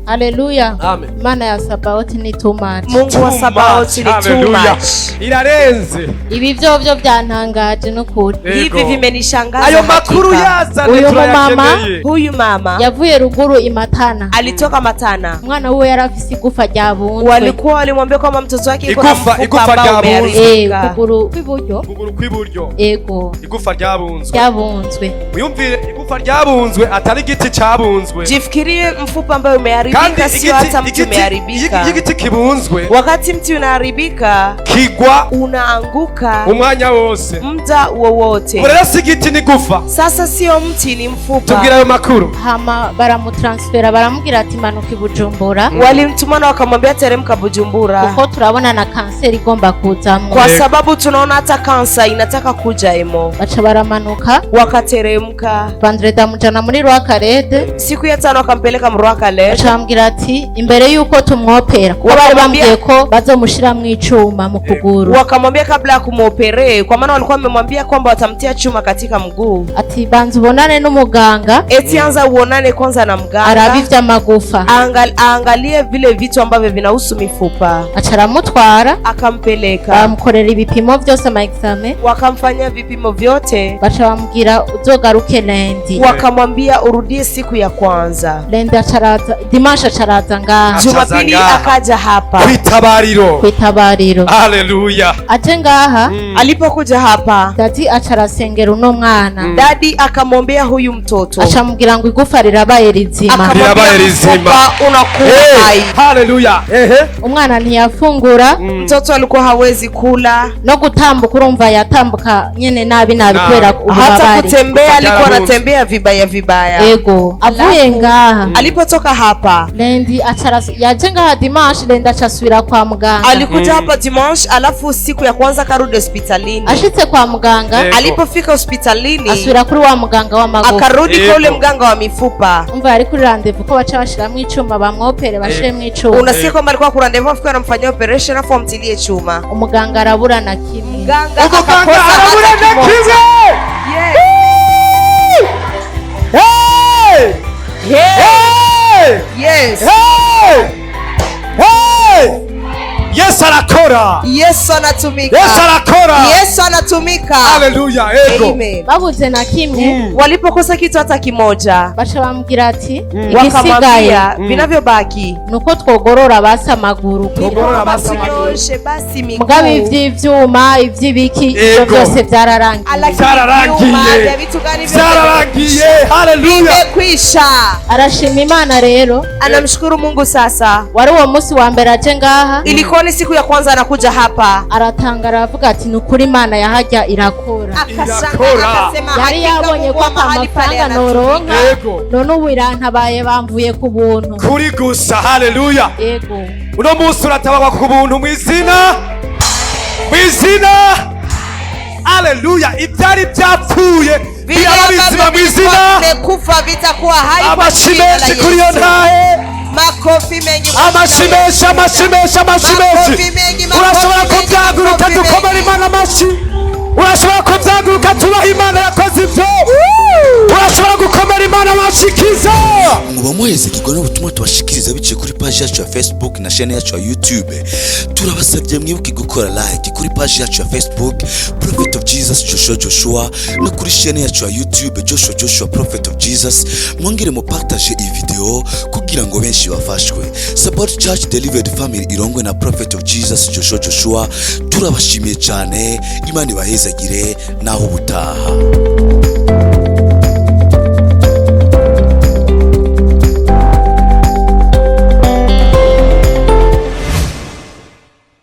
Haleluya. Amen. Imana ya SABAOTH ni too much. Mungu wa SABAOTH ni too much. Irarenze. Ibi byo byantangaje n'ukuri. Hivi vimenishangaza. Ayo makuru yazanye turayakeneye. Huyu mama yavuye ruguru Imatana. Alitoka Matana. Mwana wewe yarafise igufa ryabunzwe. Walikuwa walimwambia kwamba mtoto wake iko na igufa ryabunzwe. Kuguru kw'iburyo. Kuguru kw'iburyo. Ego. Igufa ryabunzwe. Ryabunzwe. Uyumvire igufa ryabunzwe atari igiti cyabunzwe. Jifikirie mfupa ambayo umeharibika, sio hata mti umeharibika. Igiti kibunzwe. Wakati mti unaharibika, kigwa unaanguka umwanya wose, muda wowote. Urera sigiti ni gufa. Sasa sio mti, ni mfupa. Tugira ayo makuru. Hama baramutransfera baramubwira ati manuka Bujumbura. Walimtumana wakamwambia teremka Bujumbura. Kuko turabona na kanseri igomba kuzamo. Kwa sababu tunaona hata kansa inataka kuja emo. Bacha baramanuka, wakateremka. Vandreda mujana muri Rwakarede. Siku ya 5 akampeleka mu Rwakarede. Bacha bambwira ati imbere yuko tumwopera. Bari bambwiye ko bazomushira mu icuma mu kuguru. Wakamwambia kabla ya kumopere, kwa maana walikuwa wamemwambia kwamba watamtia chuma katika mguu. Ati banza ubonane n'umuganga. Eti anza uonane kwanza na mganga. Arabivya magufa. Angalie vile vitu ambavyo vinahusu mifupa. Acharamutwara, akampeleka. Bamkorera ibipimo byose ma examen. Wakamfanyia vipimo vyote. Bacha bambwira uzogaruke lendi. Wakamwambia urudie siku ya kwanza. Lendi acharaza, dimanche acharaza ngaha. Jumapili akaja hapa. Kwitabariro. Haleluya. Ate ngaha, alipokuja hapa, dadi acharasengera uno mwana. Dadi akamwombea huyu mtoto. Achamubwira ngo igufa rirabaye rizima. Unakuwa hai. Haleluya. Umwana ntiyafungura. Mtoto alikuwa hawezi kula. No gutambuka urumva yatambuka nyene nabi kubera ubabare. Hata kutembea alikuwa anatembea vibaya. Ego. Avuye ngaha. Alipotoka hapa, Lendi yaje ngaha dimanche, Lendi achasubira kwa muganga. Alikuja hapa dimanche, alafu siku ya kwanza karudi hospitalini. Ashitse kwa muganga. Alipofika hospitalini, asubira kuri wa muganga wa magufa. Akarudi kwa ule mganga wa mifupa. Umva ari kuri rendezvous ko bacha bashira mu icuma bamwopere bashire mu icuma. Unasikia kwamba alikuwa ku rendezvous afika anamfanyia operation afu amtilie chuma. Umuganga arabura na kimwe. Mganga arabura na kimwe. Yes. Yesu arakora. Yesu anatumika. Yesu arakora. Yesu anatumika. Haleluya. Ego. Babuze na kimwe. Walipokosa kitu hata kimoja, bacha bambwira ati igisigaye vinavyobaki nuko twogorora basa amaguru. Twogorora basa amaguru. Basi miguu. Mugabe ivy'ivyuma ivy'ibiki ibyo byose byararangiye. Byararangiye. Haleluya. Imekwisha. Arashima Imana rero. Anamshukuru Mungu sasa. Wari uwo munsi wa mbere aje ngaha. Ilikuwa ni siku ya kwanza anakuja hapa. Aratangara avuga ati nukuri Imana yahajya irakora. Akasema yari yabonye ko amafaranga noronka. None ubu irantabaye bamvuye ku buntu. Kuri gusa. Haleluya. Yego. Uno munsi uratabagwa ku buntu mwizina. Haleluya. Ibyari byapfuye birabizima mwizina. Kufa vitakuwa hai. Amashimeshi kuri yo ntahe. Makofi mengi. Amashimeshi. Urashobora kubyaguruka dukomera Imana amashi. Urashobora kubyaguruka tubaha Imana yakoze ibyo. Urashobora gukomera Imana amashikiza. Muba muheze kigona ubutumwa tubashikiriza biciye kuri page yacu ya Facebook na chaîne yacu ya YouTube. Turabasabye mwibuke gukora like kuri page yacu ya Facebook Prophet of Jesus Joshua no kuri chaîne yacu ya YouTube Joshua Prophet of Jesus. Mwongere mu partage iyi video kugira ngo benshi bafashwe. Support Church Delivered Family irongwe na Prophet of Jesus Joshua. Turabashimiye cyane. Imana ibahezagire naho ubutaha.